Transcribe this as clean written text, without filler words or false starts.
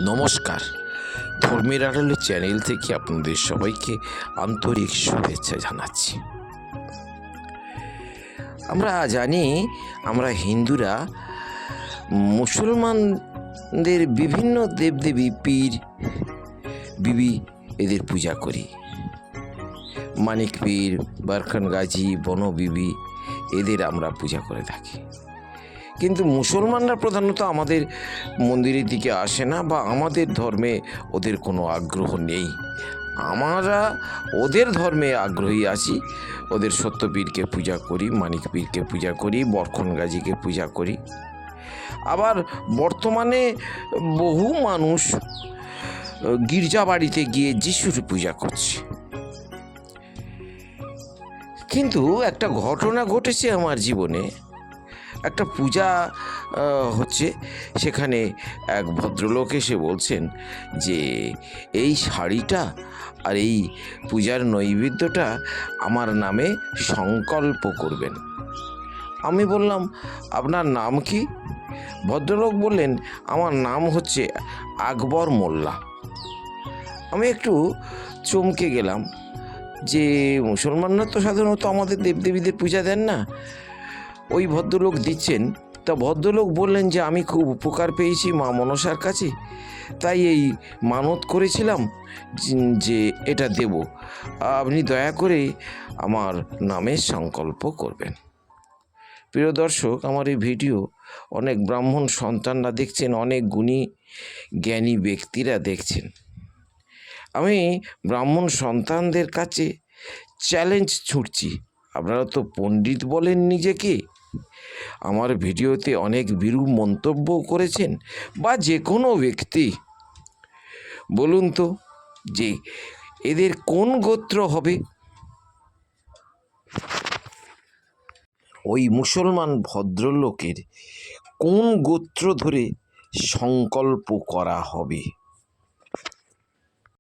নমস্কার, ধর্মের আড়ালে চ্যানেল থেকে আপনাদের সবাইকে আন্তরিক শুভেচ্ছা জানাচ্ছি। আমরা জানি, আমরা হিন্দুরা মুসলমানদের বিভিন্ন দেবদেবী, পীর, বিবি এদের পূজা করি। মানিক পীর, বারখান গাজী, বন বিবি এদের আমরা পূজা করে থাকি। কিন্তু মুসলমানরা প্রধানত আমাদের মন্দিরের দিকে আসে না, বা আমাদের ধর্মে ওদের কোনো আগ্রহ নেই। আমরা ওদের ধর্মে আগ্রহী আছি। ওদের সত্যপীরকে পূজা করি, মানিক পীরকে পূজা করি, বরখন গাজীকে পূজা করি। আবার বর্তমানে বহু মানুষ গির্জা বাড়িতে গিয়ে যিশুর পূজা করছে। কিন্তু একটা ঘটনা ঘটেছে আমার জীবনে। একটা পূজা হচ্ছে, সেখানে এক ভদ্রলোক এসে বলছেন যে এই শাড়িটা আর এই পূজার নৈবেদ্যটা আমার নামে সংকল্প করবেন। আমি বললাম, আপনার নাম কি? ভদ্রলোক বললেন, আমার নাম হচ্ছে আকবর মোল্লা। আমি একটু চমকে গেলাম যে মুসলমানরা তো সাধারণত আমাদের দেবদেবীদের পূজা দেন না, ওই ভদ্রলোক দিচ্ছেন। তা ভদ্রলোক বললেন যে আমি খুব উপকার পেয়েছি মা মনসার কাছে, তাই এই মানত করেছিলাম যে এটা দেব, আপনি দয়া করে আমার নামে সংকল্প করবেন। প্রিয় দর্শক, আমার এই ভিডিও অনেক ব্রাহ্মণ সন্তানরা দেখছেন, অনেক গুণী জ্ঞানী ব্যক্তিরা দেখছেন। আমি ব্রাহ্মণ সন্তানদের কাছে চ্যালেঞ্জ ছুঁড়ছি, আপনারা তো পণ্ডিত বলেন নিজেকে, আমার ভিডিওতে অনেক বিরূপ মন্তব্য করেছেন, বা যে কোনো ব্যক্তি, বলুন তো যে এদের কোন গোত্র হবে? ওই মুসলমান ভদ্রলোকের কোন গোত্র ধরে সংকল্প করা হবে?